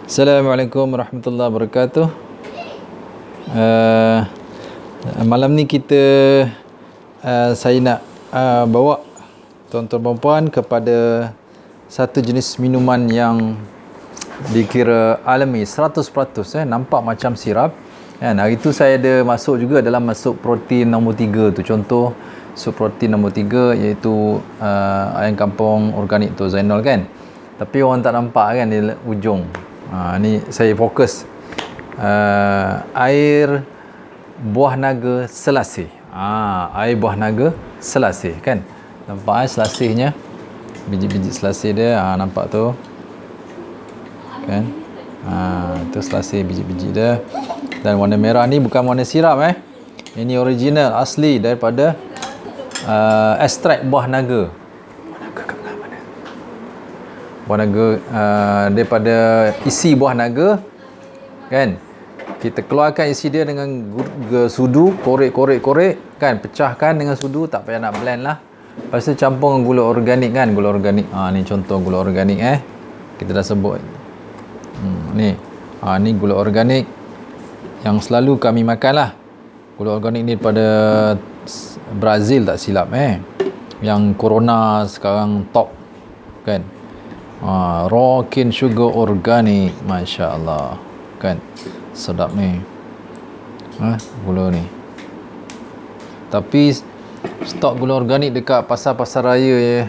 Assalamualaikum warahmatullahi wabarakatuh. uh, Malam ni saya nak bawa tuan-tuan dan puan kepada satu jenis minuman yang dikira alami 100%, nampak macam sirap kan. Hari tu saya ada masuk juga dalam masuk protein nombor 3 tu. Contoh sup protein nombor 3 iaitu ayam kampung organik tu Zainal kan. Tapi orang tak nampak kan di ujung. Ni saya fokus air buah naga selasih. Air buah naga selasih kan. Nampak selasihnya, biji-biji selasih dia, nampak tu kan. Tu selasih biji-biji dia. Dan warna merah ni bukan warna sirap ini original asli daripada ekstrak buah naga. Buah naga, daripada isi buah naga kan. Kita keluarkan isi dia dengan sudu, korek kan, pecahkan dengan sudu, tak payah nak blend lah. Lepas tu campur dengan gula organik kan, gula organik. Ni contoh gula organik kita dah sebut. Ni gula organik yang selalu kami makan lah. Gula organik ni daripada Brazil tak silap yang Corona sekarang top kan. Raw cane sugar organic, Masya Allah kan, sedap ni gula ni. Tapi stok gula organik dekat pasar-pasar raya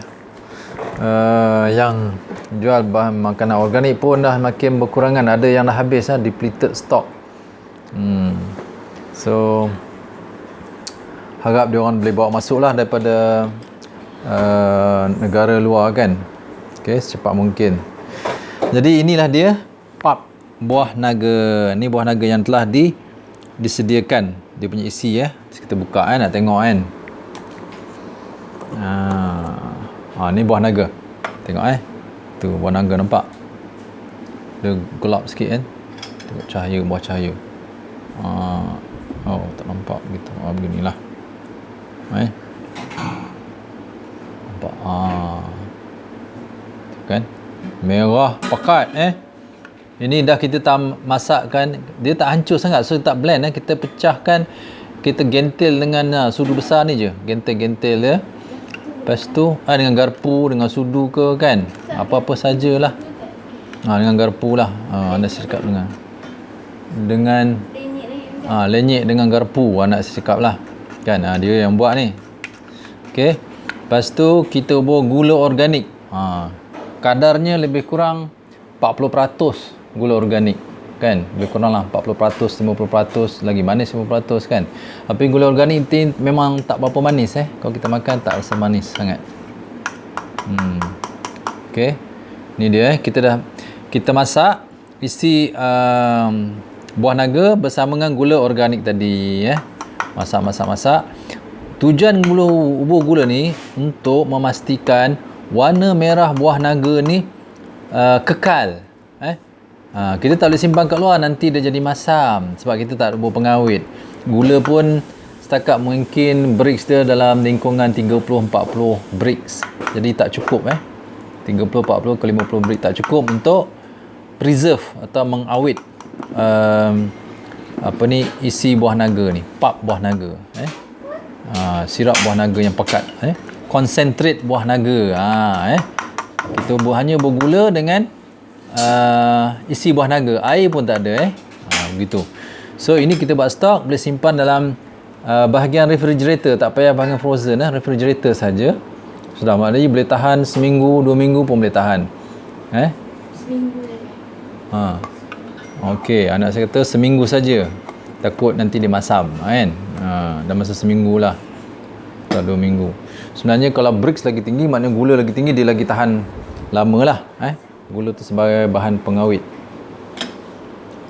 yang jual bahan makanan organik pun dah makin berkurangan. Ada yang dah habis depleted stock. So harap dia orang boleh bawa masuk lah daripada negara luar kan. Secepat mungkin. Jadi inilah dia pap buah naga. Ni buah naga yang telah disediakan. Dia punya isi kita buka nak tengok kan. Ni buah naga. Tengok tu buah naga, nampak? Dia gelap sikit kan. Tengok cahaya, buah cahaya. Tak nampak begitu. Beginilah. Nampak kan, merah pekat ini dah kita tak masakkan, dia tak hancur sangat, so tak blend kita pecahkan, kita gentil dengan sudu besar ni je, gentil dia. Lepas tu dengan garpu, dengan sudu ke kan, apa-apa sajalah. Dengan garpu lah, anda cakap dengan lenyek dengan garpu, anak saya cakap lah kan. Dia yang buat ni. Okey, lepas tu kita buat gula organik. Kadarnya lebih kurang 40% gula organik kan, lebih kurang lah 40%, 50%, lagi manis 50% kan. Tapi gula organik memang tak berapa manis kalau kita makan tak rasa manis sangat. Okey, ni dia kita masak isi buah naga bersama dengan gula organik tadi masak. Tujuan ubur gula ni untuk memastikan warna merah buah naga ni kekal. Kita tak boleh simpan kat luar, nanti dia jadi masam sebab kita tak ada pengawet. Gula pun setakat mungkin brix dia dalam lingkungan 30-40 brix. Jadi tak cukup 30-40 ke 50 brix tak cukup untuk preserve atau mengawet isi buah naga ni, pap buah naga sirap buah naga yang pekat, concentrate buah naga. Kita hanya bergula dengan isi buah naga, air pun tak ada begitu. So ini kita buat stok, boleh simpan dalam bahagian refrigerator, tak payah bahagian frozen refrigerator saja sudah. Maknanya boleh tahan seminggu 2 minggu pun boleh tahan seminggu okey, anak saya kata seminggu saja, takut nanti dia masam kan. Dah masa seminggu lah atau 2 minggu. Sebenarnya kalau brix lagi tinggi, maknanya gula lagi tinggi, dia lagi tahan lama lah. Gula tu sebagai bahan pengawet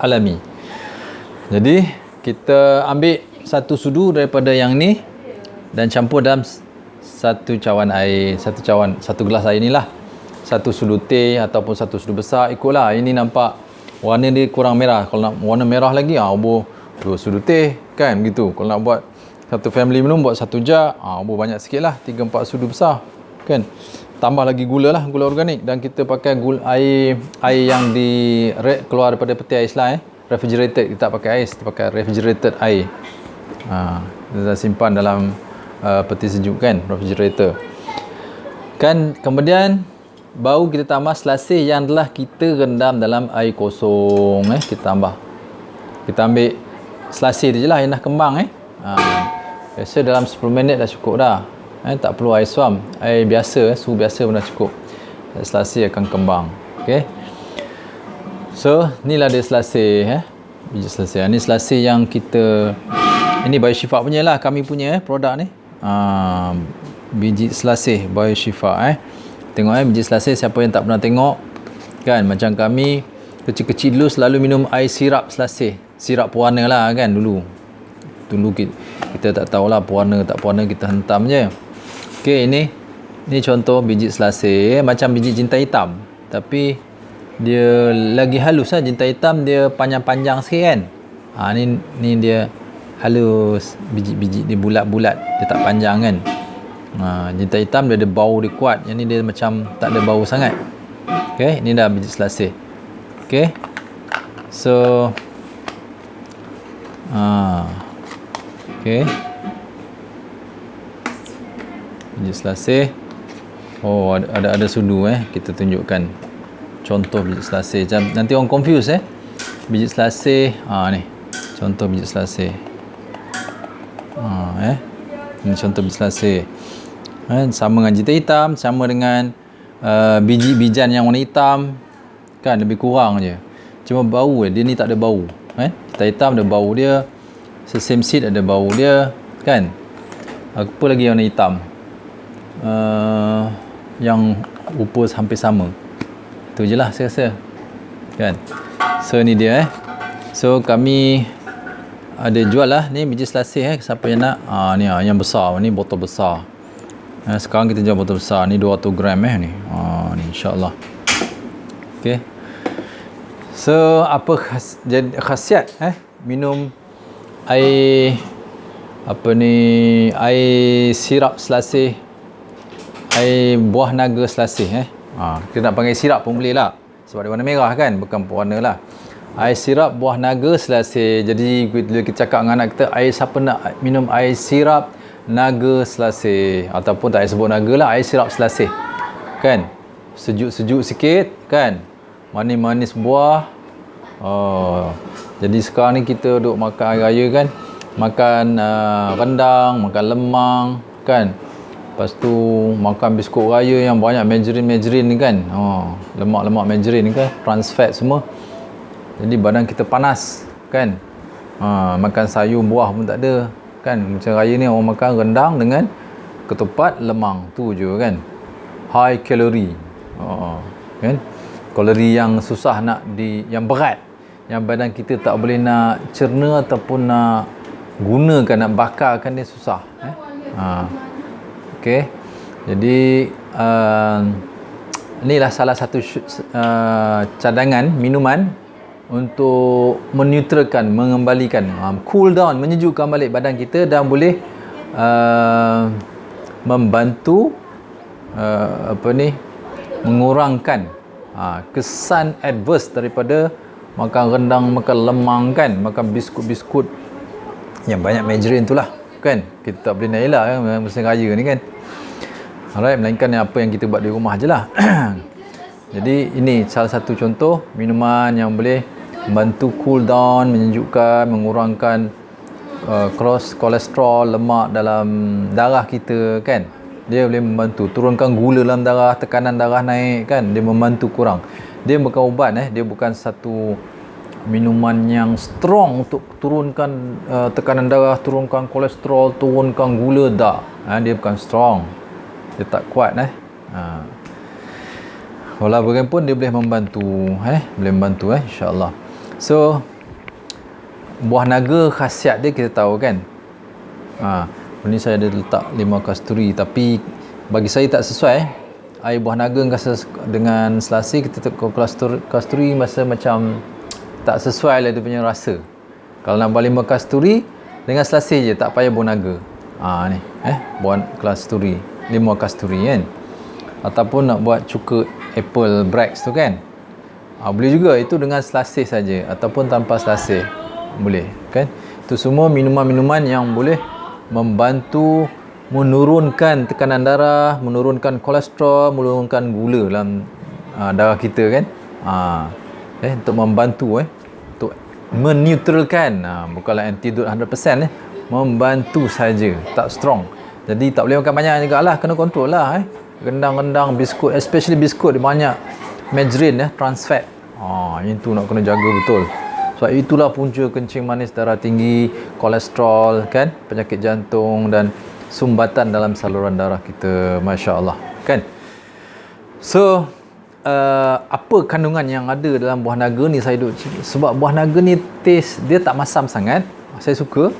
alami. Jadi kita ambil satu sudu daripada yang ni dan campur dalam satu cawan air, satu gelas air ni lah. Satu sudu teh ataupun satu sudu besar, ikutlah. Ini nampak warna dia kurang merah. Kalau nak warna merah lagi, ubur 2 sudu teh kan, gitu. Kalau nak buat satu family minum, buat 1 jar, ubur banyak sikit lah, 3-4 sudu besar kan. tambah lagi gula lah, gula organik, dan kita pakai air yang keluar daripada peti ais lah, refrigerated. Kita tak pakai ais, kita pakai refrigerated air. Kita simpan dalam peti sejuk kan, refrigerator kan. Kemudian baru kita tambah selasih yang telah kita rendam dalam air kosong. Kita tambah, kita ambil selasih dia je lah yang dah kembang. Biasa dalam 10 minit dah cukup dah. Tak perlu air suam, air biasa, suhu biasa pun dah cukup. Selasih akan kembang. Okay. So inilah dia selasih, biji selasih. Ini selasih yang kita, ini Bioshifa punya lah, kami punya produk ni. Biji selasih Bioshifa. Tengok biji selasih, siapa yang tak pernah tengok kan, macam kami kecil-kecil dulu selalu minum air sirap selasih, sirap pewarna lah kan. Dulu kita tak tahulah pewarna tak pewarna, kita hentam je. Okey, ini contoh biji selasih, macam biji jintan hitam, tapi dia lagi halus lah. Jintan hitam dia panjang-panjang sikit kan. Ni dia halus, biji-biji dia bulat-bulat, dia tak panjang kan. Jintan hitam dia ada bau dia kuat, yang ni dia macam tak ada bau sangat. Okey, ni dah biji selasih. Okey, so okey, biji selasih. Ada sudu kita tunjukkan contoh biji selasih. Nanti orang confuse biji selasih. Ni contoh biji selasih. Ini contoh biji selasih. Sama dengan jintan hitam, sama dengan biji-bijan yang warna hitam kan, lebih kurang je. Cuma bau dia ni tak ada bau. Jintan hitam ada bau dia, sesame seed ada bau dia kan. Apa lagi yang warna hitam yang rupa hampir sama? Itu je lah saya rasa kan. So ni dia so kami ada jual lah ni biji selasih siapa yang nak. Ni yang besar ni, botol besar. Sekarang kita jual botol besar ni 200 gram ni. Ni insya-Allah. Okey. So apa khasiat minum air air sirap selasih, air buah naga selasih. Kita nak panggil sirap pun boleh lah, sebab dia warna merah kan, bukan warna lah. Air sirap buah naga selasih. Jadi bila kita cakap dengan anak kita, siapa nak minum air sirap naga selasih, ataupun tak payah sebut naga lah, air sirap selasih kan, sejuk-sejuk sikit kan, manis-manis buah. Jadi sekarang ni kita duk makan air raya kan, makan rendang, makan lemang kan, lepas tu makan biskut raya yang banyak margarin ni kan, lemak-lemak margarin ni kan, trans fat semua. Jadi badan kita panas kan. Makan sayur buah pun tak ada kan. Macam raya ni orang makan rendang dengan ketupat lemang, tu je kan, high kalori. Kan, kalori yang susah yang berat, yang badan kita tak boleh nak cerna ataupun nak gunakan, nak bakarkan, dia susah. Okey, jadi inilah salah satu cadangan minuman untuk meneutralkan, mengembalikan, cool down, menyejukkan balik badan kita, dan boleh membantu mengurangkan kesan adverse daripada makan rendang, makan lemang kan, makan biskut-biskut yang banyak margarin tu lah kan. Kita tak boleh nak elak kan musim raya ni kan. Alright, melainkan apa yang kita buat di rumah je lah. Jadi ini salah satu contoh minuman yang boleh membantu cool down, menyejukkan, mengurangkan kolesterol, lemak dalam darah kita kan. Dia boleh membantu turunkan gula dalam darah, tekanan darah naik kan, dia membantu kurang. Dia bukan ubat dia bukan satu minuman yang strong untuk turunkan tekanan darah, turunkan kolesterol, turunkan gula, tak. Dia bukan strong, dia tak kuat walau bagaimanapun dia boleh membantu boleh membantu insya-Allah. So buah naga khasiat dia kita tahu kan. Ini saya ada letak limau kasturi, tapi bagi saya tak sesuai. Air buah naga dengan selasih, kita tukar kasturi masa macam tak sesuai lah dia punya rasa. Kalau nak buat limau kasturi dengan selasih je, tak payah buah naga. Ni buah kasturi, limau kasturi kan. ataupun nak buat cuka apple Brax tu kan, boleh juga itu dengan selasih saja ataupun tanpa selasih boleh kan. Itu semua minuman-minuman yang boleh membantu menurunkan tekanan darah, menurunkan kolesterol, menurunkan gula dalam darah kita kan. Untuk membantu untuk menetralkan, bukanlah antidote 100%, membantu saja, tak strong. Jadi tak boleh makan banyak juga lah, kena kontrol lah. Rendang-rendang, biskut, especially biskut dia banyak margarine, trans fat. Yang tu nak kena jaga betul. Sebab itulah punca kencing manis, darah tinggi, kolesterol kan, penyakit jantung dan sumbatan dalam saluran darah kita. Masya Allah kan. So apa kandungan yang ada dalam buah naga ni, saya duk, sebab buah naga ni taste dia tak masam sangat, saya suka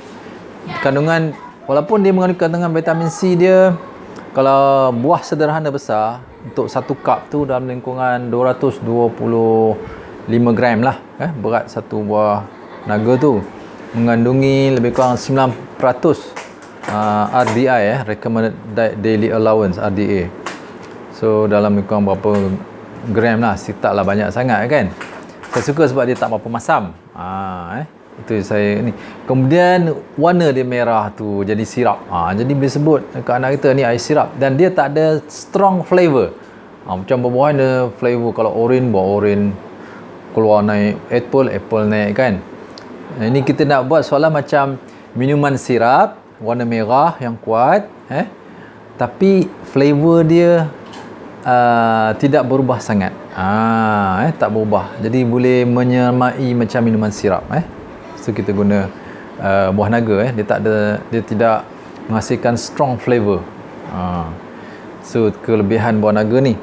kandungan, walaupun dia mengandung kandungan vitamin C dia. Kalau buah sederhana besar, untuk satu cup tu dalam lingkungan 225 gram lah, berat satu buah naga tu mengandungi lebih kurang 9% RDI, Recommended Daily Allowance, RDA. So dalam lebih kurang berapa gram lah, taklah banyak sangat kan. Saya suka sebab dia tak berapa masam. Itu saya ni. Kemudian warna dia merah tu jadi sirap. Jadi boleh sebut ke anak kita ni air sirap, dan dia tak ada strong flavor. Macam buah-buahan ada flavor. Kalau orange, buah orange keluar naik, apple naik kan. Ini kita nak buat seolah macam minuman sirap warna merah yang kuat, tapi flavor dia tidak berubah sangat. Tak berubah. Jadi boleh menyamai macam minuman sirap. So kita guna buah naga, dia tidak menghasilkan strong flavor. So kelebihan buah naga ni.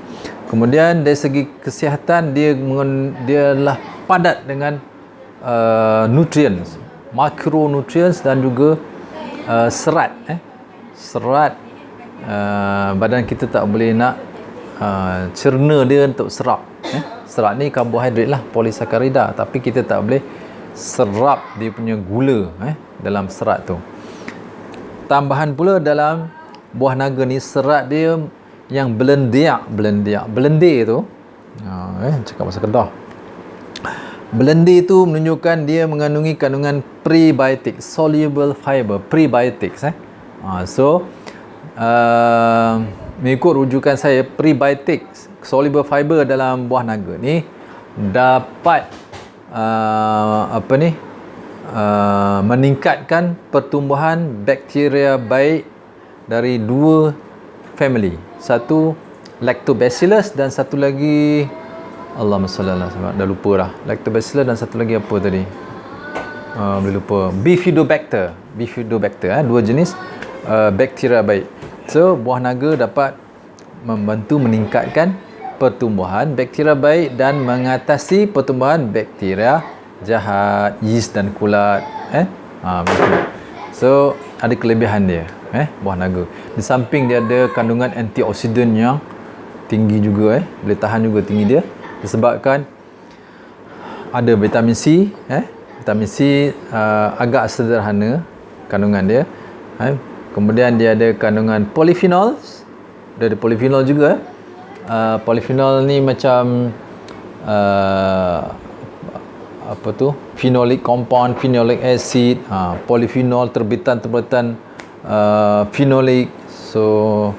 Kemudian dari segi kesihatan, dia adalah padat dengan nutrients, macronutrients dan juga serat. Serat badan kita tak boleh nak cerna dia untuk serap. Serat ni karbohidrat lah, polisakarida, tapi kita tak boleh serap dia punya gula dalam serat tu. Tambahan pula dalam buah naga ni, serat dia yang belende tu, cakap bahasa Kedah, belende tu menunjukkan dia mengandungi kandungan prebiotic, soluble fiber, prebiotics. So mengikut rujukan saya, prebiotics, soluble fiber dalam buah naga ni dapat meningkatkan pertumbuhan bakteria baik dari dua family. Satu Lactobacillus dan satu lagi, Allahumma salli ala Muhammad, dah lupa dah. Lactobacillus dan satu lagi apa tadi? Boleh lupa. Bifidobacter, dua jenis bakteria baik. So buah naga dapat membantu meningkatkan pertumbuhan bakteria baik dan mengatasi pertumbuhan bakteria jahat, yeast dan kulat. Betul. So ada kelebihan dia, buah naga. Di samping dia ada kandungan antioksidan yang tinggi juga, boleh tahan juga tinggi dia, disebabkan ada vitamin C. Vitamin C agak sederhana kandungan dia. Kemudian dia ada kandungan polyphenols. Dia ada polyphenol juga. Polyphenol ni macam phenolic compound, phenolic acid, polyphenol, terbitan phenolic. So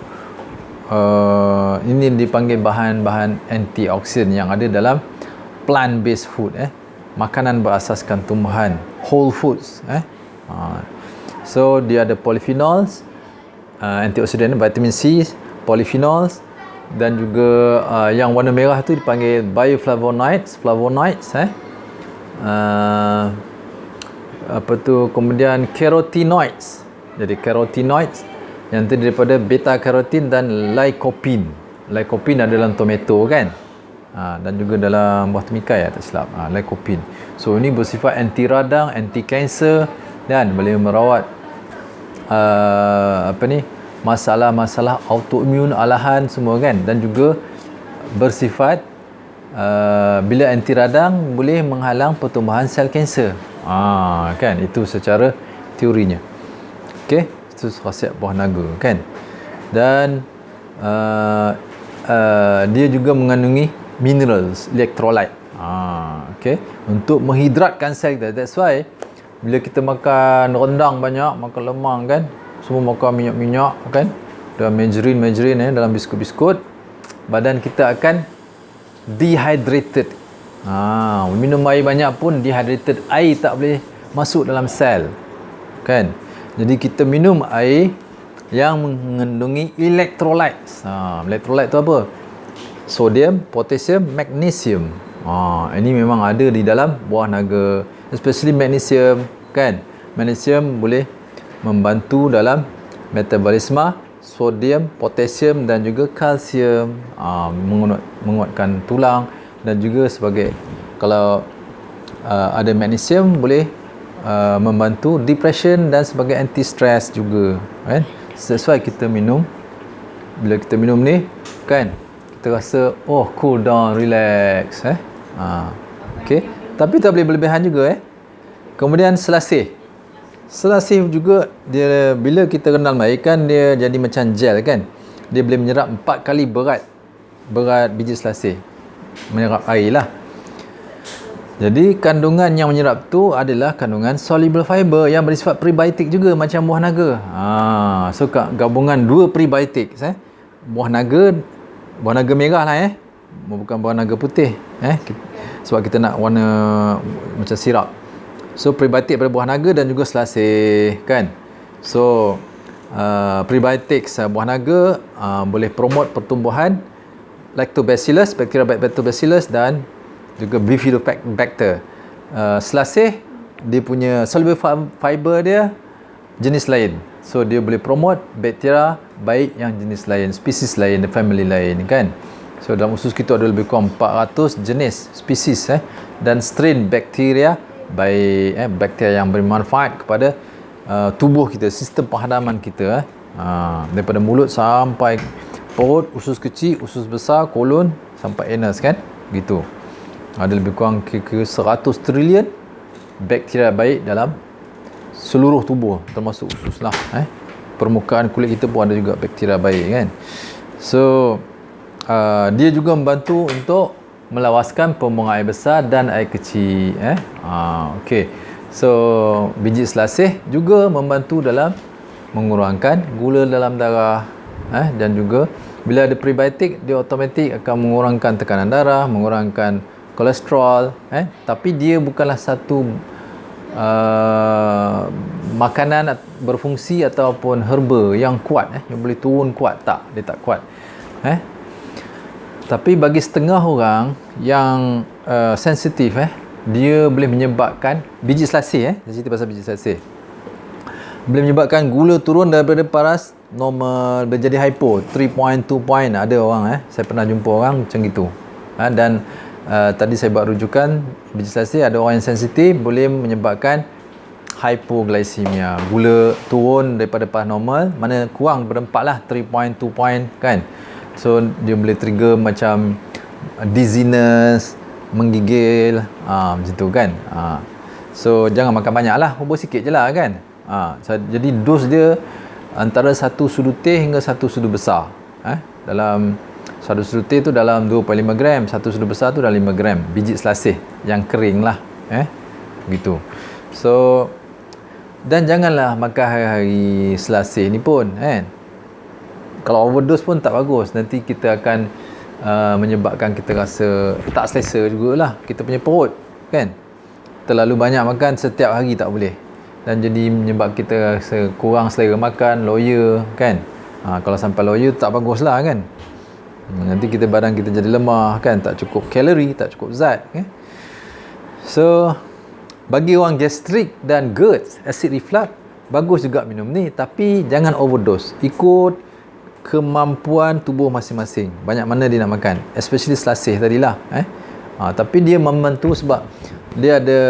ini dipanggil bahan-bahan antioksidan yang ada dalam plant based food, makanan berasaskan tumbuhan, whole foods. So dia ada polyphenols, antioksidan, vitamin C, polyphenols, dan juga yang warna merah tu dipanggil bioflavonoids, kemudian carotenoids. Jadi carotenoids yang terdiri daripada beta carotene dan lycopene. Lycopene ada dalam tomato kan, dan juga dalam buah temikai, tak silap, lycopene. So ini bersifat anti radang, anti kanser, dan boleh merawat masalah-masalah autoimun alahan semua kan, dan juga bersifat bila anti radang boleh menghalang pertumbuhan sel kanser. Kan, itu secara teorinya. Okey, itu khasiat buah naga kan. Dan dia juga mengandungi minerals, electrolyte. Okay. Untuk menghidratkan sel kita. That's why bila kita makan rendang banyak, makan lemang kan, semua makan minyak-minyak kan, dan margarine dalam biskut-biskut, badan kita akan dehydrated. Minum air banyak pun dehydrated, air tak boleh masuk dalam sel kan. Jadi kita minum air yang mengandungi electrolytes. Electrolyte tu apa? Sodium, potassium, magnesium. Ini memang ada di dalam buah naga, especially magnesium kan. Magnesium boleh membantu dalam metabolisme sodium, potassium dan juga kalsium, menguatkan tulang, dan juga sebagai kalau ada magnesium boleh membantu depression dan sebagai anti stress juga kan. That's why kita minum. Bila kita minum ni kan, kita rasa cool down, relax okay. Tapi tak boleh berlebihan juga Kemudian selasih juga, dia bila kita rendam air kan, dia jadi macam gel kan, dia boleh menyerap 4 kali berat biji selasih, menyerap air lah. Jadi kandungan yang menyerap tu adalah kandungan soluble fiber yang bersifat prebiotik juga macam buah naga. So gabungan 2 prebiotik buah naga merah lah bukan buah naga putih sebab kita nak warna macam sirap. So prebiotik pada buah naga dan juga selasih kan. So prebiotik buah naga boleh promote pertumbuhan lactobacillus, bacteria lactobacillus dan juga bifidobacter. Selasih dia punya soluble fiber dia jenis lain. So dia boleh promote bakteria baik yang jenis lain, spesies lain, family lain kan. So dalam usus kita ada lebih kurang 400 jenis spesies dan strain bakteria baik, bakteria yang bermanfaat kepada tubuh kita, sistem penghadaman kita daripada mulut sampai perut, usus kecil, usus besar, kolon sampai anus kan, gitu. Ada lebih kurang kira-kira 100 trilion bakteria baik dalam seluruh tubuh, termasuk usus lah. Permukaan kulit kita pun ada juga bakteria baik kan. So dia juga membantu untuk melawaskan pembuangan air besar dan air kecil. Okay. So biji selasih juga membantu dalam mengurangkan gula dalam darah, dan juga bila ada prebiotik, dia automatik akan mengurangkan tekanan darah, mengurangkan kolesterol. Tapi dia bukanlah satu makanan berfungsi ataupun herba yang kuat, yang boleh turun kuat. Tak, dia tak kuat. Tapi bagi setengah orang yang sensitif, dia boleh menyebabkan biji selasih, saya cerita pasal biji selasih, boleh menyebabkan gula turun daripada paras normal menjadi hypo, 3 point. Ada orang, saya pernah jumpa orang macam gitu. Dan tadi saya buat rujukan biji selasih, ada orang yang sensitif boleh menyebabkan hypoglycemia, gula turun daripada paras normal, mana kurang daripada 4 lah, 3 point kan. So dia boleh trigger macam dizziness, menggigil, macam tu kan. So jangan makan banyak lah, hubur sikit je lah kan. Jadi dos dia antara 1 sudu teh hingga 1 sudu besar. Dalam 1 sudu teh tu dalam 2.5 gram, 1 sudu besar tu dalam 5 gram biji selasih yang kering lah. Gitu. So dan janganlah makan hari-hari selasih ni pun kalau overdose pun tak bagus. Nanti kita akan menyebabkan kita rasa tak selesa jugalah kita punya perut kan. Terlalu banyak makan setiap hari tak boleh, dan jadi menyebab kita rasa kurang selera makan, loya kan. Kalau sampai loya tak baguslah kan. Nanti badan kita jadi lemah kan, tak cukup kalori, tak cukup zat So bagi orang gastrik dan GERD, acid reflux, bagus juga minum ni, tapi jangan overdose. Ikut kemampuan tubuh masing-masing, banyak mana dia nak makan, especially selasih tadilah. Tapi dia membantu sebab dia ada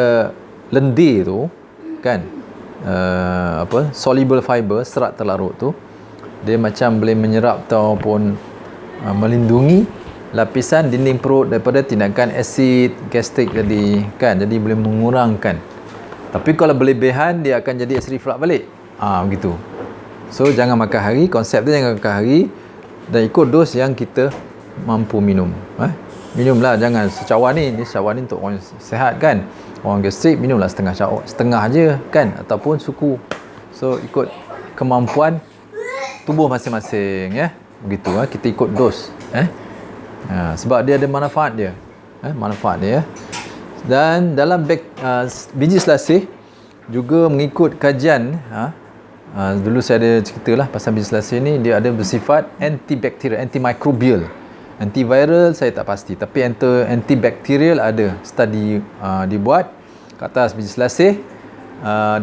lendir tu kan, soluble fiber, serat terlarut tu, dia macam boleh menyerap ataupun melindungi lapisan dinding perut daripada tindakan asid gastrik tadi kan. Jadi boleh mengurangkan. Tapi kalau berlebihan, dia akan jadi acid reflux balik. Begitu. So jangan makan hari, konsep dia jangan makan hari, dan ikut dos yang kita mampu minum. Minumlah, jangan secawan ni untuk orang sihat kan. Orang gastrik minumlah setengah aje kan, ataupun suku. So ikut kemampuan tubuh masing-masing ya. Begitu kita ikut dos sebab dia ada manfaat dia. Manfaat dia. Dan dalam biji selasih juga mengikut kajian dulu saya ada ceritalah pasal biji selasih ni, dia ada bersifat antibakterial, antimikrobial. Antiviral saya tak pasti, tapi antibakterial ada study dibuat ke atas biji selasih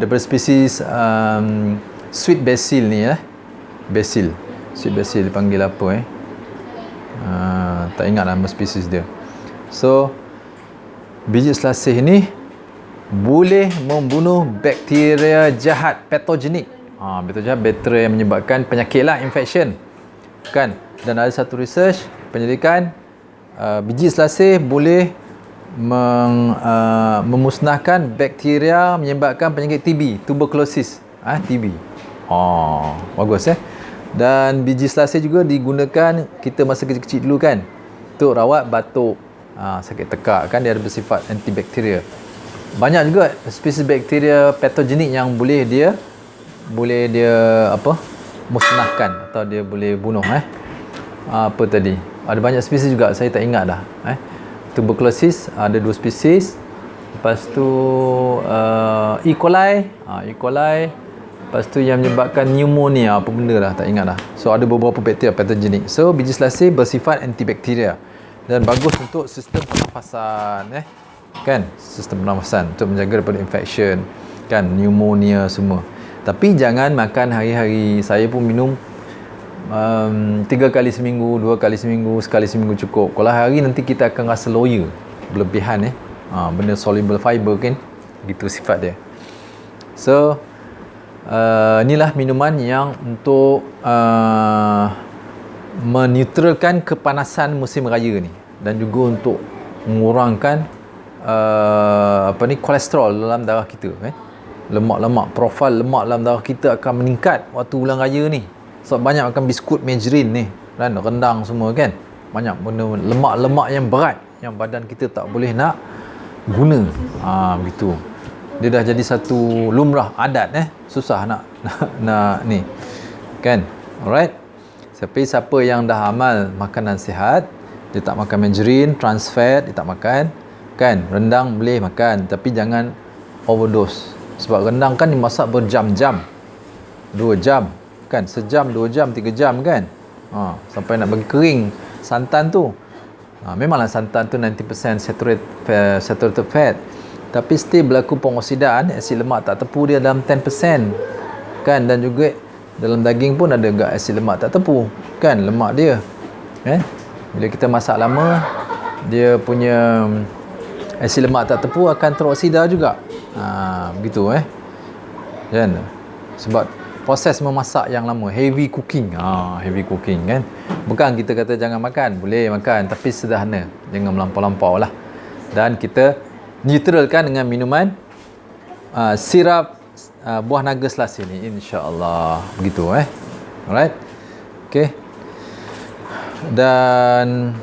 daripada spesies sweet basil ni sweet basil dipanggil apa tak ingat nama spesies dia. So biji selasih ni boleh membunuh bakteria jahat patogenik. Bakteria yang menyebabkan penyakit lah, infection kan. Dan ada satu research penyelidikan biji selasih boleh memusnahkan bakteria menyebabkan penyakit TB, tuberculosis, TB. Bagus Dan biji selasih juga digunakan kita masa kecil-kecil dulu kan, untuk rawat batuk, sakit tekak kan, dia ada bersifat antibakteria. Banyak juga spesies bakteria patogenik yang boleh dia musnahkan atau dia boleh bunuh. Apa tadi? Ada banyak spesies juga, saya tak ingat dah. Tuberculosis ada 2 spesies. Lepas tu E. coli, lepas tu yang menyebabkan pneumonia, apa benda lah, tak ingat dah. So ada beberapa bakteria patogenik. So biji selasih bersifat antibakteria dan bagus untuk sistem pernafasan kan, sistem pernafasan untuk menjaga daripada infection kan, pneumonia semua. Tapi jangan makan hari-hari. Saya pun minum 3 kali seminggu, 2 kali seminggu, sekali seminggu cukup. Kalau hari nanti kita akan rasa loya berlebihan benda soluble fiber kan, gitu sifat dia. So inilah minuman yang untuk meneutralkan kepanasan musim raya ni, dan juga untuk mengurangkan kolesterol dalam darah kita lemak-lemak, profil lemak dalam darah kita akan meningkat waktu bulan raya ni. Sebab banyak makan biskut margarine ni kan, rendang semua kan, banyak benda lemak-lemak yang berat yang badan kita tak boleh nak guna. Begitu. Dia dah jadi satu lumrah adat susah nak ni kan. Alright. Tapi siapa yang dah amal makanan sihat, dia tak makan margarine, trans fat, dia tak makan kan. Rendang boleh makan, tapi jangan overdose. Sebab rendang kan dimasak berjam-jam, 2 jam kan, sejam, 2 jam, 3 jam kan, sampai nak bagi kering santan tu. Memanglah santan tu 90% saturated fat, tapi still berlaku pengoksidaan, asid lemak tak tepu dia dalam 10% kan. Dan juga dalam daging pun ada juga asid lemak tak tepu kan, lemak dia bila kita masak lama, dia punya asid lemak tak tepu akan teroksida juga. Begitu kan, sebab proses memasak yang lama, heavy cooking kan. Bukan kita kata jangan makan, boleh makan, tapi sederhana, jangan melampau-lampau lah. Dan kita neutralkan dengan minuman sirap buah naga selasih ni, insya-Allah. Begitu alright. Okay. Dan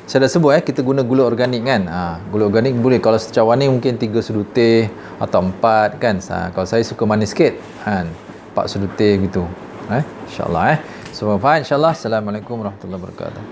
saya dah sebut kita guna gula organik kan. Gula organik boleh, kalau secawan ni mungkin 3 sudu teh atau 4 kan. Kalau saya suka manis sikit kan, 4 sudu teh gitu. InsyaAllah. Semua faham insyaAllah. Assalamualaikum warahmatullahi wabarakatuh.